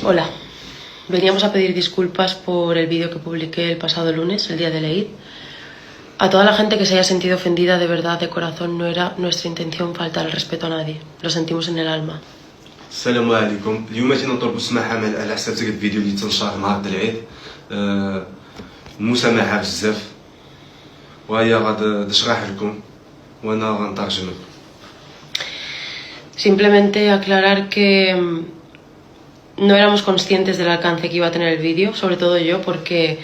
Hola, veníamos a pedir disculpas por el vídeo que publiqué el pasado lunes, el día del Eid. A toda la gente que se haya sentido ofendida de verdad, de corazón, no era nuestra intención faltar el respeto a nadie. Lo sentimos en el alma. السلام عليكم. اليوم جينا نطلبوا السماحه على حساب ذاك الفيديو اللي تنشر نهار العيد. المسامحه بزاف وهي غادي نشرح لكم وانا غنترجم لكم. Simplemente aclarar que no éramos conscientes del alcance que iba a tener el vídeo, sobre todo yo, porque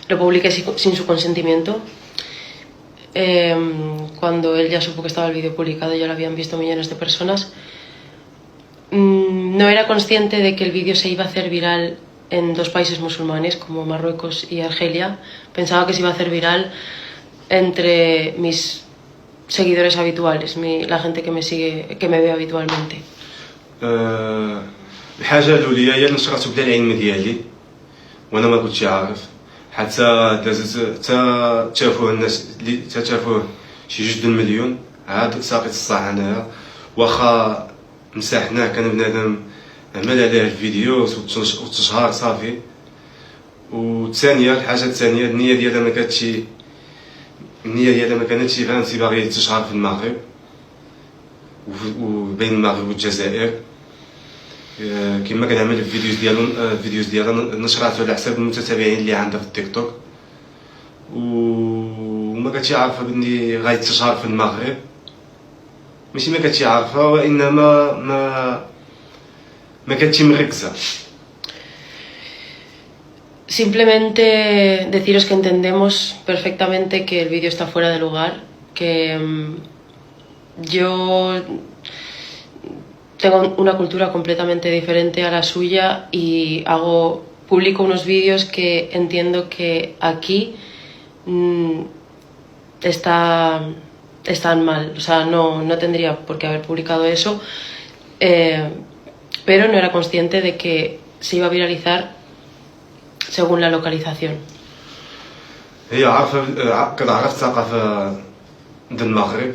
lo publiqué sin su consentimiento. Cuando él ya supo que estaba el vídeo publicado, ya lo habían visto millones de personas. No era consciente de que el vídeo se iba a hacer viral en dos países musulmanes como Marruecos y Argelia. Pensaba que se iba a hacer viral entre mis seguidores habituales, la gente que me sigue, que me ve habitualmente. الحاجه الاولى هي نشرته بلا العلم ديالي وانا ما كنتش عارف حتى دازت حتى شافوه الناس اللي شافوه شي 2 مليون عاد ساقط الصح انايا واخا مسحناه كان بنادم عمل عليه الفيديو وتشهر صافي. والثانيه الحاجه الثانيه النيه ديالها ما كانتش فهمتي باغي تشهر في المغرب وبين المغرب والجزائر كما كنعمل الفيديوز ديالها نشراتو على حساب المتتابعين اللي عندها في التيك توك وما كانتش عارفه بني غايتشهر في المغرب. ماشي ما كانتش عارفه وانما ما كانتش مركزه. Simplemente deciros que entendemos perfectamente que el vídeo está fuera de lugar, que yo tengo una cultura completamente diferente a la suya y publico unos vídeos que entiendo que aquí están mal. O sea, no tendría por qué haber publicado eso, pero no era consciente de que se iba a viralizar según la localización. هي عارفه كنت عرفت ثقافه د المغرب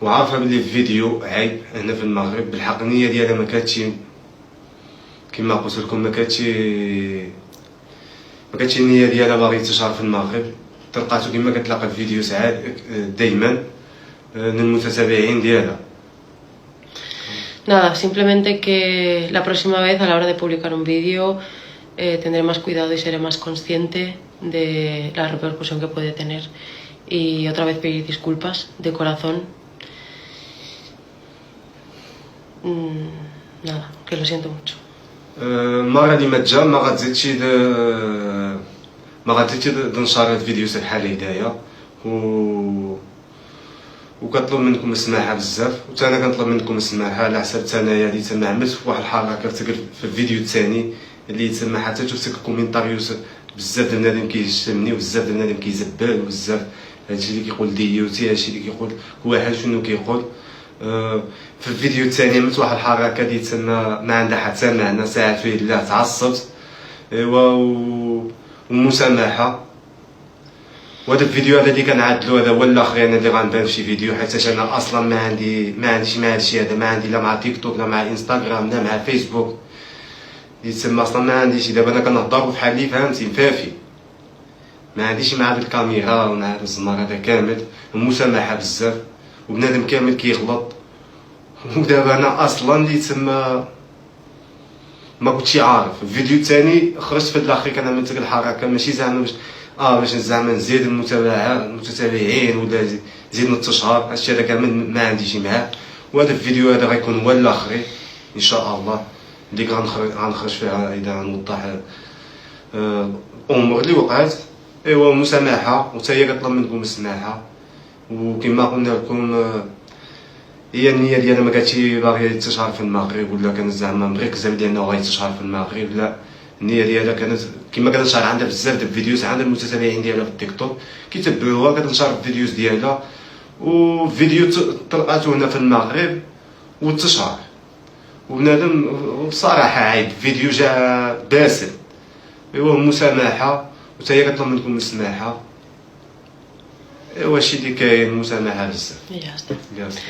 وعارفه بلي الفيديو عيب هنا في المغرب. بالحق النيه ديالها ما كانتش كما قلت لكم ما كانتش النيه ديالها باغي تشهر في المغرب. تلقاتو كما كتلاقى الفيديو ساعات دائما من المتتابعين ديالها. Nada, simplemente que la próxima vez a la hora de publicar un vídeo tendré más cuidado y seré más consciente de la repercusión que puede tener. Y otra vez pedir disculpas de corazón. Nada, que lo siento mucho. المره اللي ما تجا ما غتزيدش تنشر الفيديوز بحال هدايا وكنطلب منكم السماحه بزاف. وتا انا كنطلب منكم السماحه على حساب انايا اللي تما عملت في واحد الحركه في الفيديو الثاني اللي تما حتى شفت الكومنتاريوس بزاف د بنادم كيشتمني وبزاف د بنادم كيزبال وبزاف هادشي اللي كيقول ديوتي هادشي اللي كيقول هو حال شنو كيقول. في الفيديو الثاني عملت واحد الحركه اللي تما ما عندها حتى معنى ساعات فيه الله تعصبت ومسامحه. وهذا الفيديو هذا اللي كنعدلو هذا هو الاخرين اللي غنبان في شي فيديو حيت انا اصلا ما عنديش مع هادشي هذا. ما عندي لا مع تيك توك لا مع انستغرام لا مع فيسبوك يتسمى اصلا ما عنديش. دابا انا كنهضر بحال اللي فهمتي مفافي ما عنديش مع هاد الكاميرا ومع هاد الزمر هذا كامل. ومسامحه بزاف وبنادم كامل كيغلط. ودابا انا اصلا اللي تسمى ما كنتش عارف. الفيديو الثاني خرجت في الاخير كنعمل ديك الحركه ماشي زعما باش زعما نزيد المتابعين ولا زيد التشهير. هادشي هذا كامل ما عنديش معاه. وهذا الفيديو هذا غيكون هو الاخر ان شاء الله اللي غنخرج فيها اذا غنوضح الامور اللي وقعت. ايوا مسامحه وتا هي كطلب منكم السماحه. وكما قلنا لكم هي النيه ديالها ما كانتش باغيه تشهر في المغرب ولا كانت زعما مركزه بلي انه غيتشهر في المغرب. لا النيه ديالها كانت كما كتنشر عندها بزاف د الفيديوز عندها المتتابعين ديالها في التيك توك كيتبعوها كتنشر الفيديوز ديالها وفيديو طلعاتو هنا في المغرب وتشهر. وبنادم بصراحه عيب فيديو جا باسل. ايوا مسامحه وتا هي كطلب منكم السماحه. ايوا شي اللي كاين مسامحه بزاف يا está. يا صاحبي